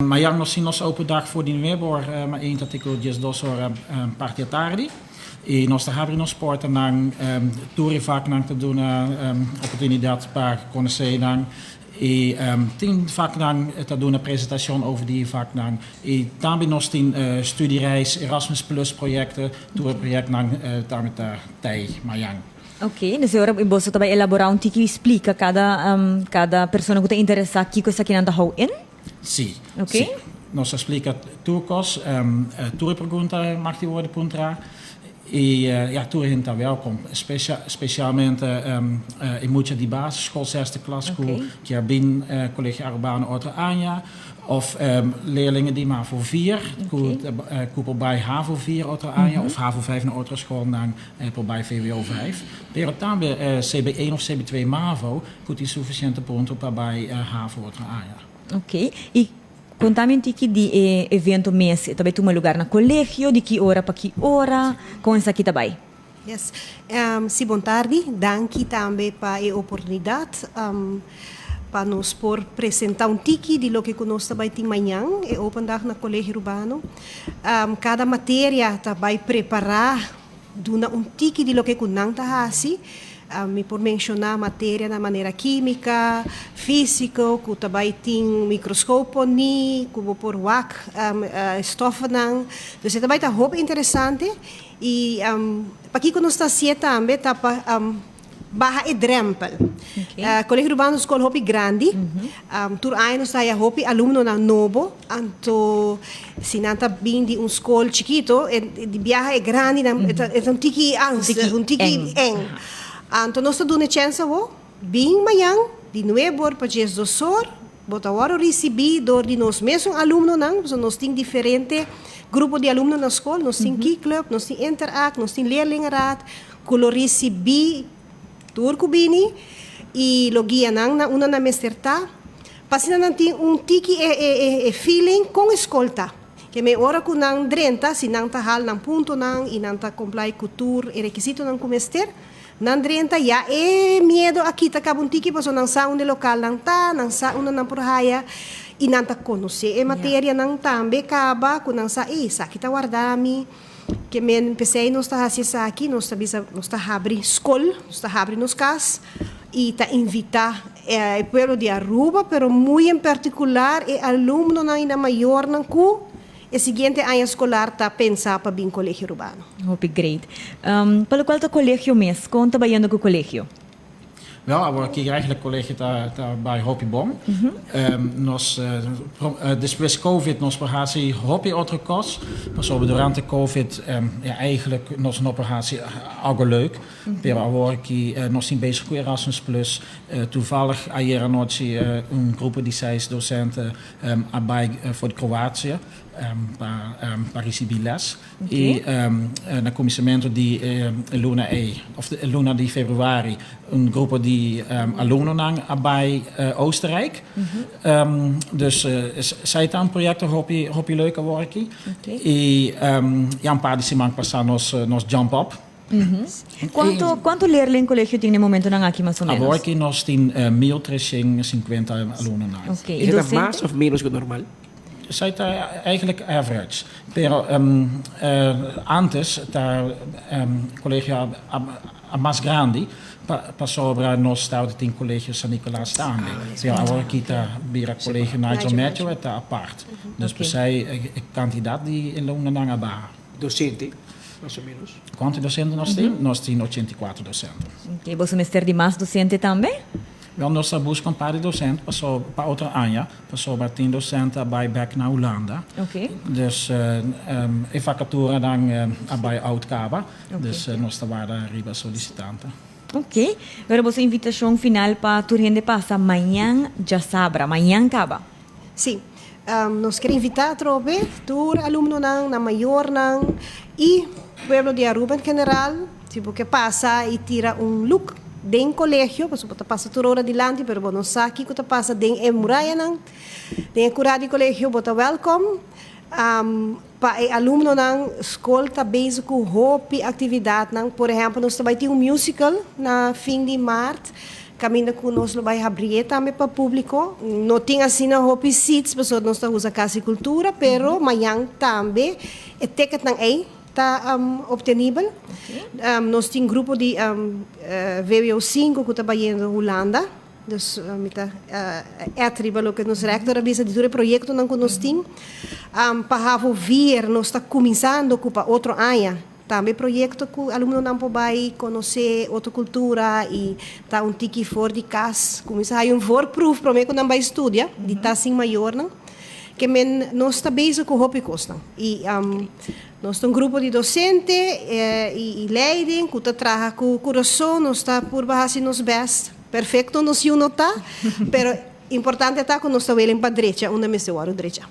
Maar yang nos nos open dag voor die november, maar één artikel just dos ora partia tardi. E nós abrimos porta nang tour vaak nang te doen opportunidade para conhecer nang e tin vaak nang te doen een presentatie over die vaak nang e também nós tin studiereis Erasmus Plus projecten tour project nang também tai mayang. Ok, dus ora in bosso também elaborar tiki explica cada pessoa que está interessada que coisa que não hou in. Sim. Ok. Sí. Nos explica tourkos, tourpergunta mag die worden puntra. E ja, toen is het welkom. Specialmente in Moetje die basisschool, 6e klas, die er binnen collega Arbane Orter Anja. Of leerlingen die maar voor 4, koepel bij HAVO 4 Orter Anja, of HAVO 5 naar Orter school, dan bij VWO 5. Pero também CB1 of CB2 MAVO, goed die sufficiënte punten bij HAVO Orter Anja. Ok. E contame um tiki de evento mês, também tu lugar na colégio, de que hora para que hora, com essa aqui também. Yes. Si bom tarde, danke também para a oportunidade para nos por apresentar tiki de lo que conosco também tem manhã, é open dag na colégio urbano. Cada matéria também preparar duna tiki de lo que kunang tahasi. Me por mencionar matéria na maneira química, física, que também tem microscópio, como por WAC, estofa. Então, também está muito interessante. E para que nós está sendo também, está Barra e Drempel. Colégio Urbano é escola muito grande. Tur ano está muito aluno na novo. Então, se não está bem de escola chiquito, de viagem é grande, é tiki angst, tiki eng. Então, nós estamos dando chance, bem amanhã, de 9 horas para 10 horas, bota hora receber de nós mesmos alunos, nós temos diferentes grupos de alunos na escola, nós temos Key Club, nós temos Interact, nós temos Leerlingenraad, que receber turco bini, e logia na una na mesterta, passando não tem tiki feeling com escolta. Que me ora com nang drenta, se não tá hal nang ponto nang, e não tá comply cultura e requisito nang comester, nandrenta ya medo aqui tá cabun tiki paso nang sa unde local nang sa una nang porhaya e nang ta conhecer matéria nang tambe caba com nang sa sa kita guardami que men pensei nós tá assim aqui nós tá abrir escola nós tá abrir nos cas e tá invitar o povo de Aruba pero muito em particular aluno na ina maior nang ku e seguinte ano escolar está pensar para vir colégio urbano. Hope great. Pelo qual tá colégio mês? Conta trabalhando com o colégio? Wel, aqui eigenlijk collega está bij Hopi Bom. Nós depois COVID nós operatie Hopi outro kos. Maar zo durante COVID eigenlijk nos een operatie algo leuk. Pero agora que nós zijn bezig met Erasmus Plus. Toevallig ayer noite een groep die 6 docenten bij voor de Kroatië. Para receber les. E na comissamento di Luna of de Luna di februari, een groep die alunen bij Oostenrijk. Dus zij aan projecten hoppie leuke werken. E een paar die maand passano nos jump up. Quanto leerling colégio tem no momento na aqui mais ou menos? Agora que nós tem 1350 alunos. Okay. Is dat más of menos que normal? Zij eigenlijk average. Pero antes daar collega mais grande para nós estava em colégio San Nicolás também. Ja, agora aqui está vira colégio Nigel Matthew está apart. Dus per se candidaat die in Lungenanga Barra. Docente, mais ou menos. Quantos docentes nós temos? Nós temos 84 docentes. Ok, você mestre de mais docente também? Wel, nós buscamos um par de docentes para outra área, passou para 10 docenten bij back naar Holanda. Okay. Dus in vacature dan bij Oud-Kaba. Dus nós waren riba solicitanten. Ok. Agora você invitação final para a gente passa amanhã já sabra, amanhã acaba. Sim. Nós queremos invitar a trope, todos alunos na maior e o povo de Aruba em geral, tipo que passa e tira look den colégio, porque passa toda hora adiante, pero não sabe que está passa den muralha não, den curado de colégio, bota welcome. Para aluno na escola está bezig com atividade, por exemplo, nós também temos musical na fim de março. caminha conosco vai abrir também para público. Não tem assim na Hopi Seats, pessoas não estão usando casa e cultura, pero amanhã também é ticket não é está obtenível. Nós temos grupo de VWO5 que está trabalhando na Holanda. Dus atributo que nos rector avisa de todo projeto não nós temos. Para ver, nós está começando com outro ano. Também projeto que o aluno não pode conhecer outra cultura e tá tiki for de casa. Começar a workproof para mim que não vai estudar, de tá assim maior não. Que nós está bezig com Hopi Costa. E nós temos grupo de docente e leiding que trabalha com o coração, nós está por fazer nos best. Perfeito, nós não está, pero importante está que nós está olhando para a direita, onde me se direita.